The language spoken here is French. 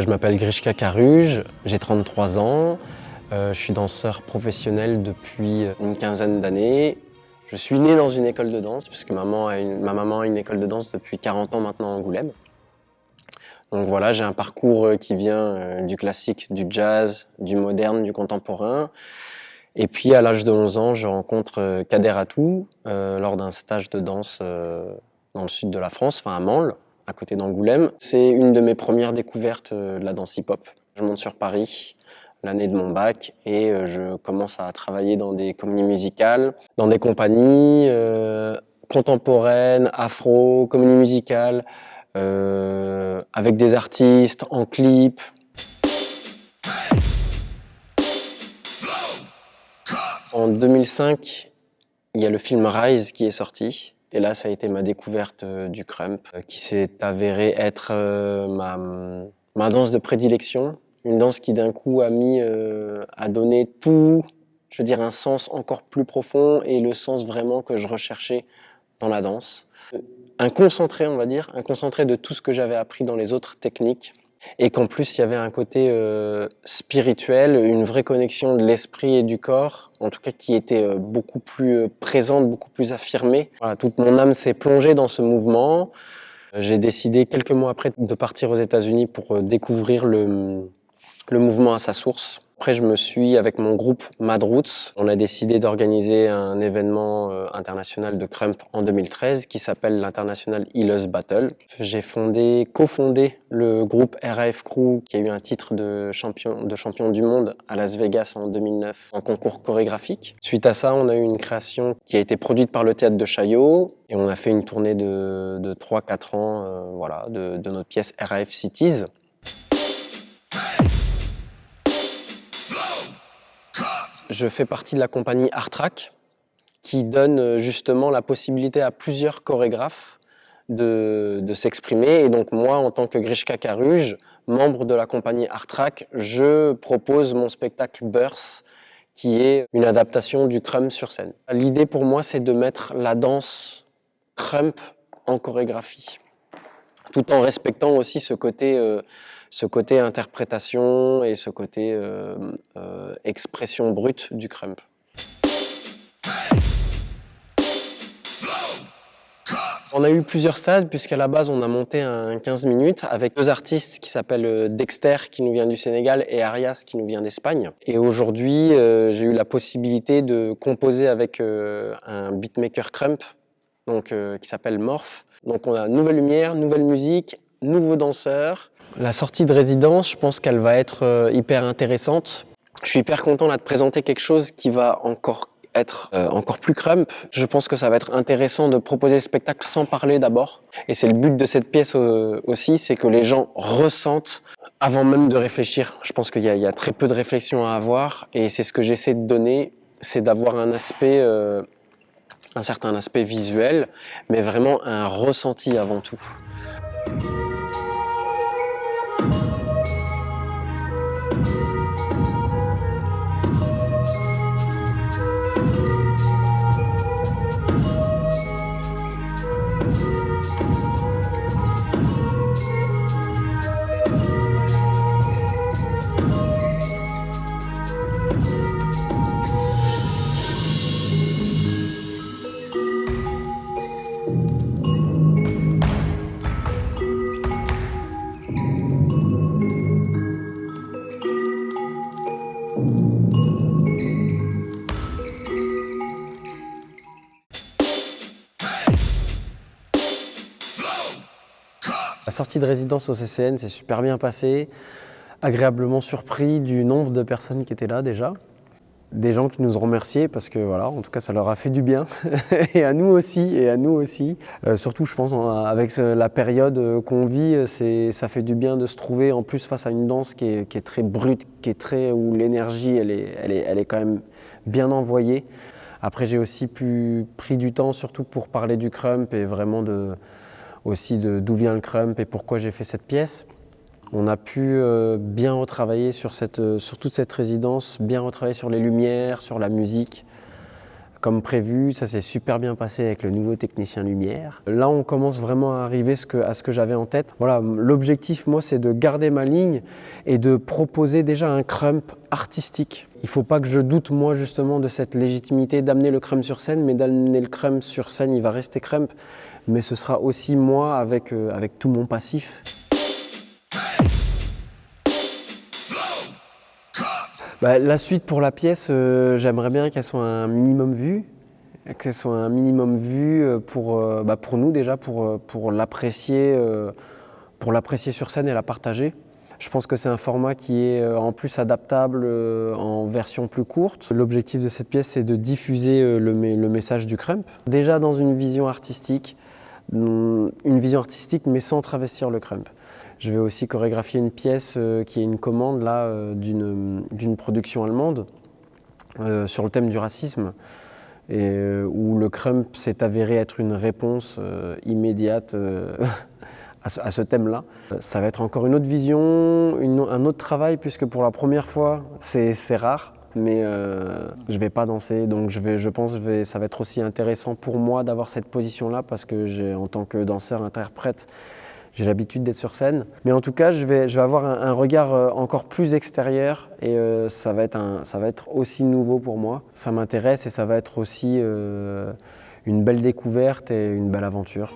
Je m'appelle Grishka Karuj, j'ai 33 ans, je suis danseur professionnel depuis une quinzaine d'années. Je suis né dans une école de danse puisque ma maman a une école de danse depuis 40 ans maintenant à Angoulême. Donc voilà, j'ai un parcours qui vient du classique, du jazz, du moderne, du contemporain. Et puis à l'âge de 11 ans, je rencontre Kader Atou lors d'un stage de danse dans le sud de la France, enfin à Mansle, à côté d'Angoulême. C'est une de mes premières découvertes de la danse hip-hop. Je monte sur Paris l'année de mon bac et je commence à travailler dans des comédies musicales, dans des compagnies contemporaines, afro, comédies musicales, avec des artistes, en clip. En 2005, il y a le film Rise qui est sorti. Et là, ça a été ma découverte du crump, qui s'est avérée être ma danse de prédilection. Une danse qui d'un coup a donné tout, je veux dire, un sens encore plus profond et le sens vraiment que je recherchais dans la danse. Un concentré, on va dire, un concentré de tout ce que j'avais appris dans les autres techniques. Et qu'en plus, il y avait un côté spirituel, une vraie connexion de l'esprit et du corps, en tout cas qui était beaucoup plus présente, beaucoup plus affirmée. Voilà, toute mon âme s'est plongée dans ce mouvement. J'ai décidé quelques mois après de partir aux États-Unis pour découvrir le mouvement à sa source. Après, je me suis, avec mon groupe Mad Roots, on a décidé d'organiser un événement international de crump en 2013 qui s'appelle l'International Healers Battle. J'ai cofondé le groupe RAF Crew qui a eu un titre de champion du monde à Las Vegas en 2009 en concours chorégraphique. Suite à ça, on a eu une création qui a été produite par le théâtre de Chaillot et on a fait une tournée de 3-4 ans voilà, de notre pièce RAF Cities. Je fais partie de la compagnie Art Track qui donne justement la possibilité à plusieurs chorégraphes de s'exprimer. Et donc moi, en tant que Grishka Karuj, membre de la compagnie Art Track, je propose mon spectacle Burst, qui est une adaptation du crump sur scène. L'idée pour moi, c'est de mettre la danse crump en chorégraphie, tout en respectant aussi ce côté interprétation et ce côté expression brute du crump. On a eu plusieurs stades puisqu'à la base on a monté un 15 minutes avec deux artistes qui s'appellent Dexter qui nous vient du Sénégal et Arias qui nous vient d'Espagne. Et aujourd'hui j'ai eu la possibilité de composer avec un beatmaker crump donc, qui s'appelle Morph. Donc on a nouvelle lumière, nouvelle musique, nouveaux danseurs. La sortie de résidence, je pense qu'elle va être hyper intéressante. Je suis hyper content là de présenter quelque chose qui va encore être encore plus crump. Je pense que ça va être intéressant de proposer le spectacle sans parler d'abord. Et c'est le but de cette pièce aussi, c'est que les gens ressentent avant même de réfléchir. Je pense qu'il y a très peu de réflexion à avoir et c'est ce que j'essaie de donner, c'est d'avoir un certain aspect visuel, mais vraiment un ressenti avant tout. La sortie de résidence au CCN s'est super bien passée, agréablement surpris du nombre de personnes qui étaient là déjà. Des gens qui nous ont remerciés parce que voilà, en tout cas ça leur a fait du bien et à nous aussi. Surtout je pense avec la période qu'on vit, ça fait du bien de se trouver en plus face à une danse qui est très brute, où l'énergie elle est quand même bien envoyée. Après j'ai aussi pris du temps surtout pour parler du crump et vraiment d'où vient le crump et pourquoi j'ai fait cette pièce. On a pu bien retravailler sur toute cette résidence, bien retravailler sur les lumières, sur la musique. comme prévu, ça s'est super bien passé avec le nouveau technicien lumière. Là, on commence vraiment à arriver à ce que j'avais en tête. Voilà, l'objectif, moi, c'est de garder ma ligne et de proposer déjà un crump artistique. Il ne faut pas que je doute, moi, justement, de cette légitimité d'amener le crump sur scène, mais d'amener le crump sur scène, il va rester crump, mais ce sera aussi moi avec tout mon passif. La suite pour la pièce, j'aimerais bien qu'elle soit un minimum vue, pour nous déjà, pour l'apprécier sur scène et la partager. Je pense que c'est un format qui est en plus adaptable en version plus courte. L'objectif de cette pièce, c'est de diffuser le message du crump. Déjà dans une vision artistique mais sans travestir le crump. Je vais aussi chorégraphier une pièce qui est une commande là, d'une production allemande sur le thème du racisme et où le crump s'est avéré être une réponse immédiate à ce thème-là. Ça va être encore une autre vision, un autre travail puisque pour la première fois, c'est rare. Mais je vais pas danser, donc je pense que ça va être aussi intéressant pour moi d'avoir cette position-là parce que en tant que danseur-interprète, j'ai l'habitude d'être sur scène. Mais en tout cas, je vais avoir un regard encore plus extérieur et ça va être aussi nouveau pour moi. Ça m'intéresse et ça va être aussi une belle découverte et une belle aventure.